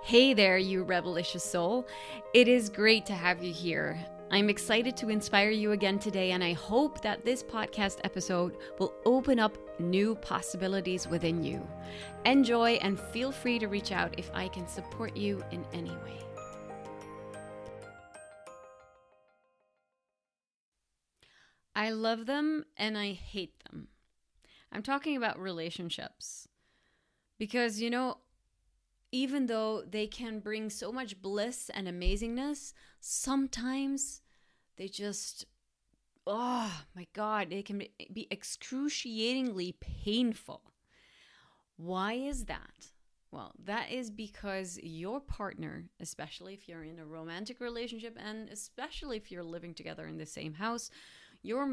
Hey there, you rebelicious soul. It is great to have you here. I'm excited to inspire you again today, and I hope that this podcast episode will open up new possibilities within you. Enjoy and feel free to reach out if I can support you in any way. I love them and I hate them. I'm talking about relationships because, even though they can bring so much bliss and amazingness, sometimes they just, oh my God, they can be excruciatingly painful. Why is that? Well, that is because your partner, especially if you're in a romantic relationship and especially if you're living together in the same house, your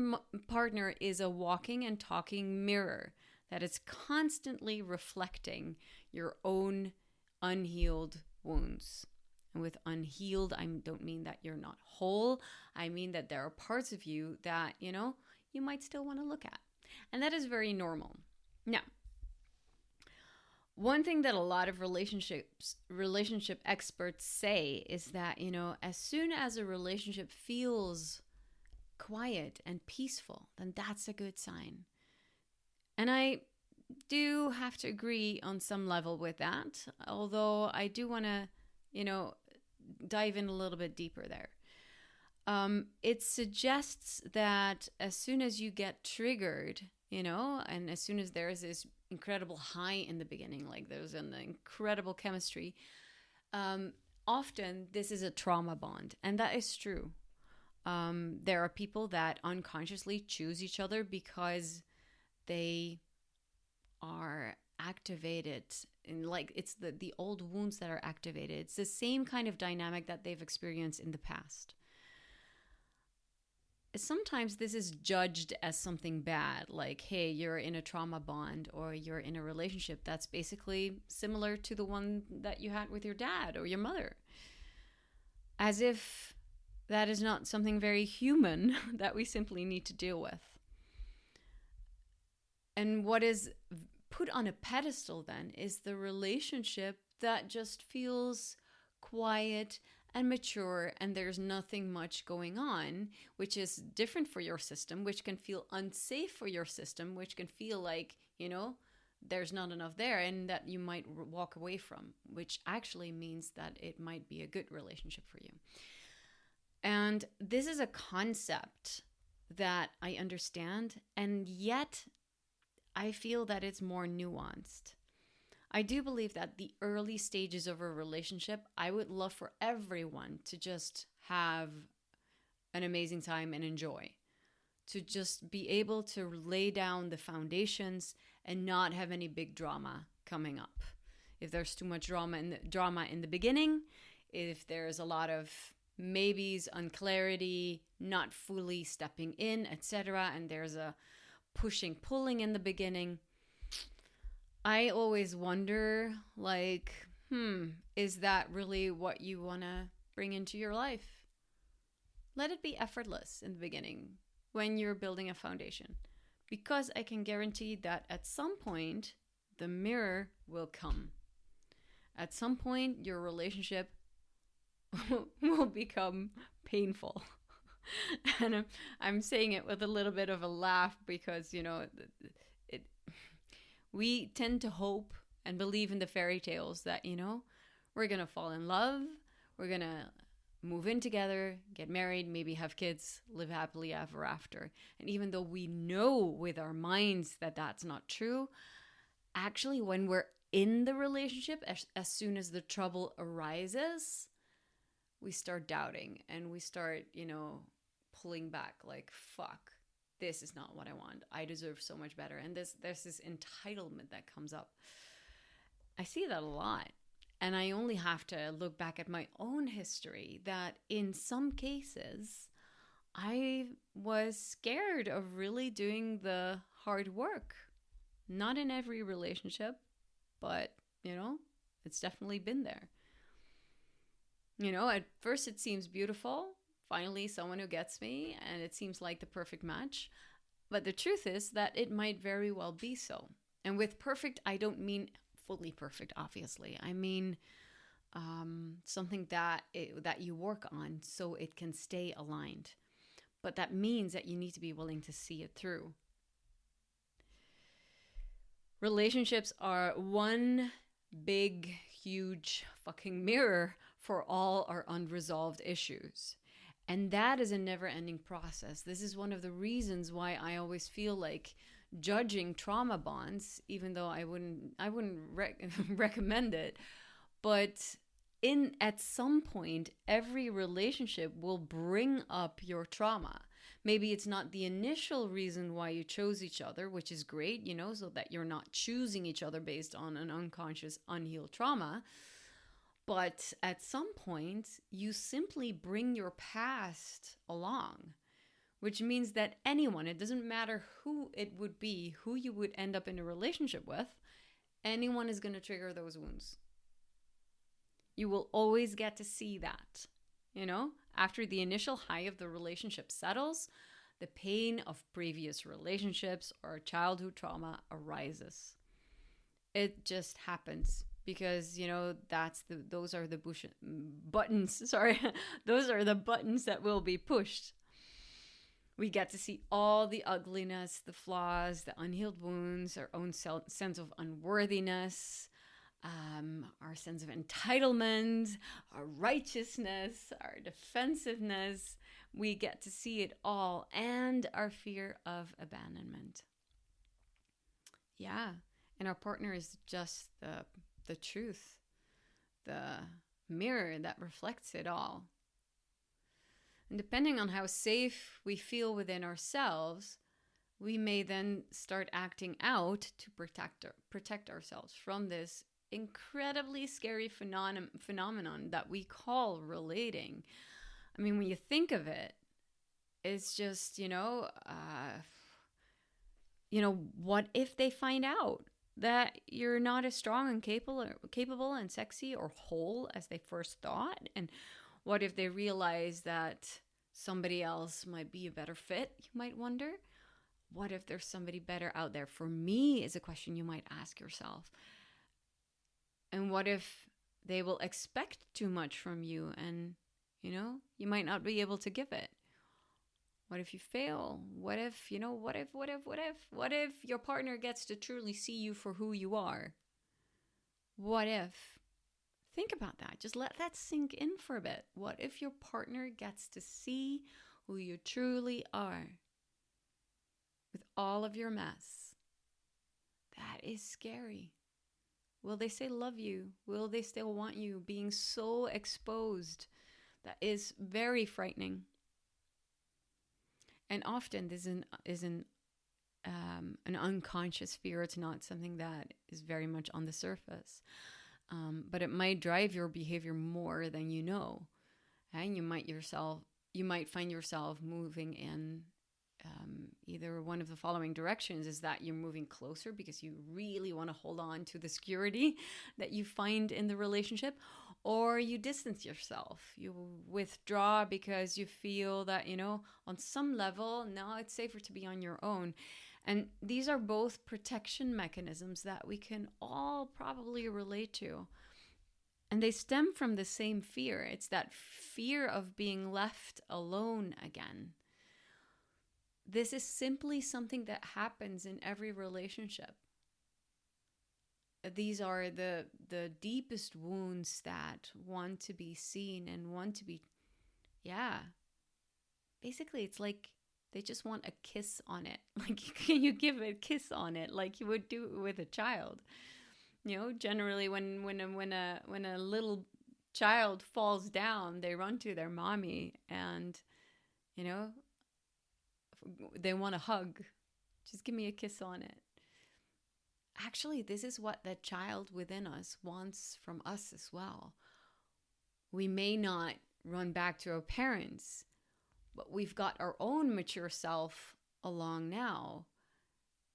partner is a walking and talking mirror that is constantly reflecting your own unhealed wounds. And with unhealed, I don't mean that you're not whole. I mean that there are parts of you that, you might still want to look at. And that is very normal. Now, one thing that a lot of relationship experts say is that, as soon as a relationship feels quiet and peaceful, then that's a good sign. And I do have to agree on some level with that, although I do want to, dive in a little bit deeper there. It suggests that as soon as you get triggered, and as soon as there's this incredible high in the beginning, like there's an incredible chemistry, often this is a trauma bond, and that is true. There are people that unconsciously choose each other because they are activated in, like, it's the old wounds that are activated. It's the same kind of dynamic that they've experienced in the past. Sometimes this is judged as something bad, like, hey, you're in a trauma bond or you're in a relationship that's basically similar to the one that you had with your dad or your mother. As if that is not something very human that we simply need to deal with. And what is put on a pedestal then is the relationship that just feels quiet and mature and there's nothing much going on, which is different for your system, which can feel unsafe for your system, which can feel like, there's not enough there and that you might walk away from, which actually means that it might be a good relationship for you. And this is a concept that I understand, and yet I feel that it's more nuanced. I do believe that the early stages of a relationship, I would love for everyone to just have an amazing time and enjoy. To just be able to lay down the foundations and not have any big drama coming up. If there's too much drama in the beginning, if there's a lot of maybes, unclarity, not fully stepping in, etc., and there's a pushing, pulling in the beginning, I always wonder, is that really what you want to bring into your life? Let it be effortless in the beginning when you're building a foundation, because I can guarantee that at some point, the mirror will come. At some point, your relationship will become painful. And I'm saying it with a little bit of a laugh because, we tend to hope and believe in the fairy tales that, we're going to fall in love, we're going to move in together, get married, maybe have kids, live happily ever after. And even though we know with our minds that that's not true, actually when we're in the relationship, as soon as the trouble arises, we start doubting and we start, pulling back like, fuck, this is not what I want. I deserve so much better. And there's this entitlement that comes up. I see that a lot. And I only have to look back at my own history that in some cases, I was scared of really doing the hard work. Not in every relationship, but, it's definitely been there. At first it seems beautiful. Finally, someone who gets me, and it seems like the perfect match. But the truth is that it might very well be so. And with perfect, I don't mean fully perfect, obviously. I mean something that you work on so it can stay aligned. But that means that you need to be willing to see it through. Relationships are one big, huge fucking mirror for all our unresolved issues. And that is a never ending process. This is one of the reasons why I always feel like judging trauma bonds, even though I wouldn't recommend it. But at some point, every relationship will bring up your trauma. Maybe it's not the initial reason why you chose each other, which is great, so that you're not choosing each other based on an unconscious, unhealed trauma. But at some point, you simply bring your past along, which means that anyone, it doesn't matter who it would be, who you would end up in a relationship with, anyone is going to trigger those wounds. You will always get to see that, after the initial high of the relationship settles, the pain of previous relationships or childhood trauma arises. It just happens because, those are the buttons. Sorry, those are the buttons that will be pushed. We get to see all the ugliness, the flaws, the unhealed wounds, our own sense of unworthiness, our sense of entitlement, our righteousness, our defensiveness. We get to see it all, and our fear of abandonment. Yeah, and our partner is just the truth, the mirror that reflects it all. And depending on how safe we feel within ourselves, we may then start acting out to protect ourselves from this incredibly scary phenomenon that we call relating. I mean, when you think of it, it's just, what if they find out that you're not as strong and capable and sexy or whole as they first thought? And what if they realize that somebody else might be a better fit, you might wonder? What if there's somebody better out there for me is a question you might ask yourself. And what if they will expect too much from you and, you might not be able to give it? What if you fail? What if your partner gets to truly see you for who you are? What if? Think about that. Just let that sink in for a bit. What if your partner gets to see who you truly are with all of your mess? That is scary. Will they say love you? Will they still want you? Being so exposed, that is very frightening. And often this is an unconscious fear. It's not something that is very much on the surface. But it might drive your behavior more than you know. And you might find yourself moving in either one of the following directions. Is that you're moving closer because you really want to hold on to the security that you find in the relationship, or you distance yourself. You withdraw because you feel that, on some level, now it's safer to be on your own. And these are both protection mechanisms that we can all probably relate to. And they stem from the same fear. It's that fear of being left alone again. This is simply something that happens in every relationship. These are the deepest wounds that want to be seen and want to be, basically it's like they just want a kiss on it. Like, can you give a kiss on it like you would do with a child? Generally when a little child falls down, they run to their mommy and, they want a hug. Just give me a kiss on it. Actually, this is what the child within us wants from us as well. We may not run back to our parents, but we've got our own mature self along now.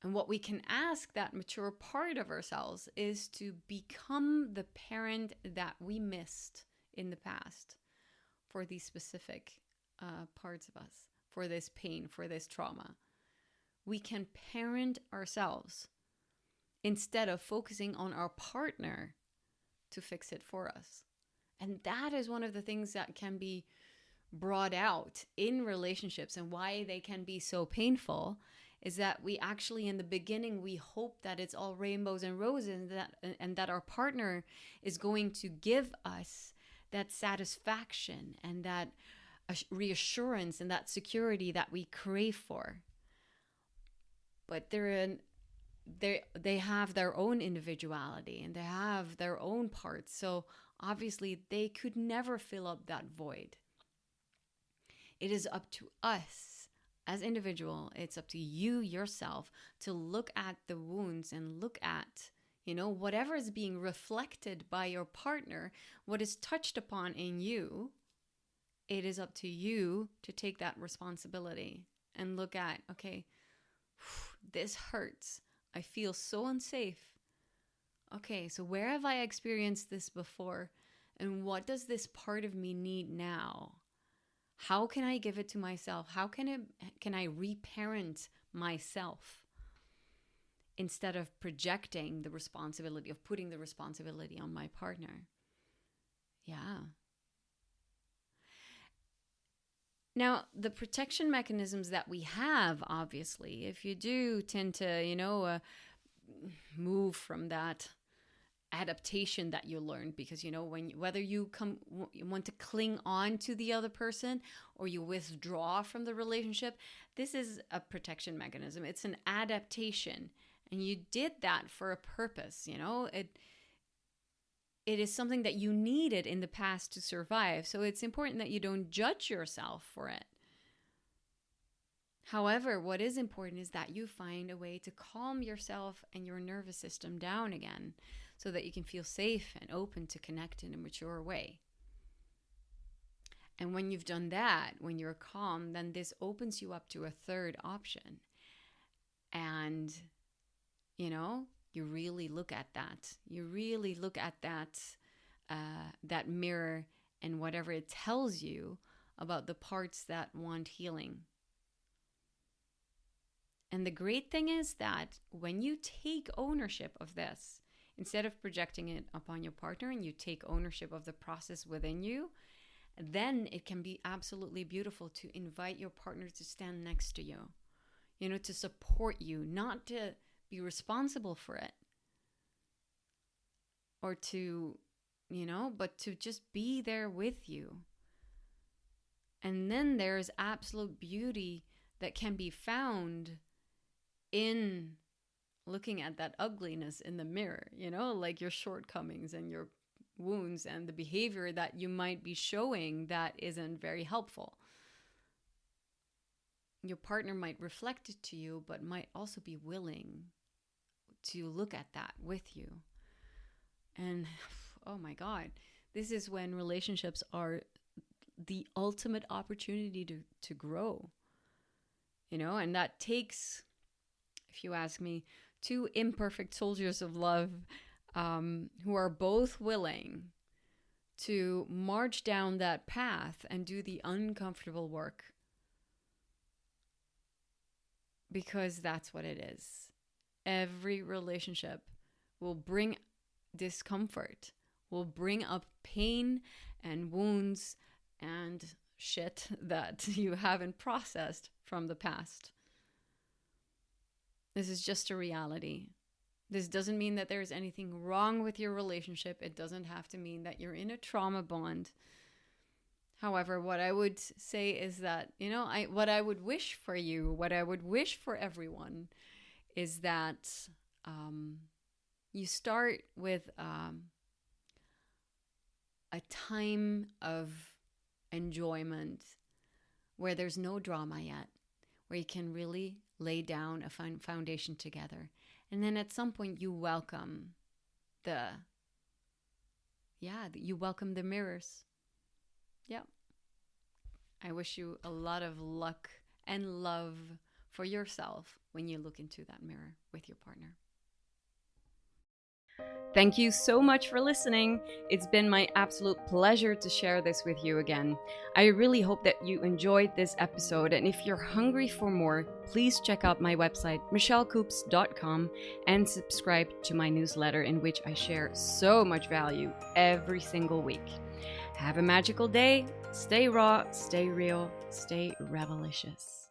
And what we can ask that mature part of ourselves is to become the parent that we missed in the past for these specific parts of us, for this pain, for this trauma. We can parent ourselves instead of focusing on our partner to fix it for us. And that is one of the things that can be brought out in relationships, and why they can be so painful is that we actually, in the beginning, we hope that it's all rainbows and roses, and that our partner is going to give us that satisfaction and that reassurance and that security that we crave for. But they have their own individuality and they have their own parts. So obviously they could never fill up that void. It is up to us as individual. It's up to you yourself to look at the wounds and look at, whatever is being reflected by your partner, what is touched upon in you. It is up to you to take that responsibility and look at, okay, this hurts. I feel so unsafe. Okay, so where have I experienced this before? And what does this part of me need now? How can I give it to myself? How can I reparent myself instead of projecting the responsibility, of putting the responsibility on my partner? Yeah. Now, the protection mechanisms that we have, obviously, if you do tend to, move from that adaptation that you learned, because whether you want to cling on to the other person or you withdraw from the relationship, this is a protection mechanism. It's an adaptation, and you did that for a purpose. It is something that you needed in the past to survive, so it's important that you don't judge yourself for it. However, what is important is that you find a way to calm yourself and your nervous system down again, so that you can feel safe and open to connect in a mature way. And when you've done that, when you're calm, then this opens you up to a third option. And, you really look at that. You really look at that mirror and whatever it tells you about the parts that want healing. And the great thing is that when you take ownership of this, instead of projecting it upon your partner, and you take ownership of the process within you, then it can be absolutely beautiful to invite your partner to stand next to you, to support you, not to be responsible for it, or to, but to just be there with you. And then there's absolute beauty that can be found in looking at that ugliness in the mirror, like your shortcomings and your wounds and the behavior that you might be showing that isn't very helpful. Your partner might reflect it to you, but might also be willing to look at that with you. And oh my God, this is when relationships are the ultimate opportunity to grow, and that takes, if you ask me, two imperfect soldiers of love who are both willing to march down that path and do the uncomfortable work. Because that's what it is. Every relationship will bring discomfort, will bring up pain and wounds and shit that you haven't processed from the past. This is just a reality. This doesn't mean that there's anything wrong with your relationship. It doesn't have to mean that you're in a trauma bond. However, what I would say is that, what I would wish for you, what I would wish for everyone is that you start with a time of enjoyment where there's no drama yet, where you can really lay down a foundation together. And then at some point you welcome you welcome the mirrors. Yeah. I wish you a lot of luck and love for yourself when you look into that mirror with your partner. Thank you so much for listening. It's been my absolute pleasure to share this with you again. I really hope that you enjoyed this episode, and if you're hungry for more, please check out my website, michellecoops.com, and subscribe to my newsletter in which I share so much value every single week. Have a magical day. Stay raw, stay real, stay revelicious.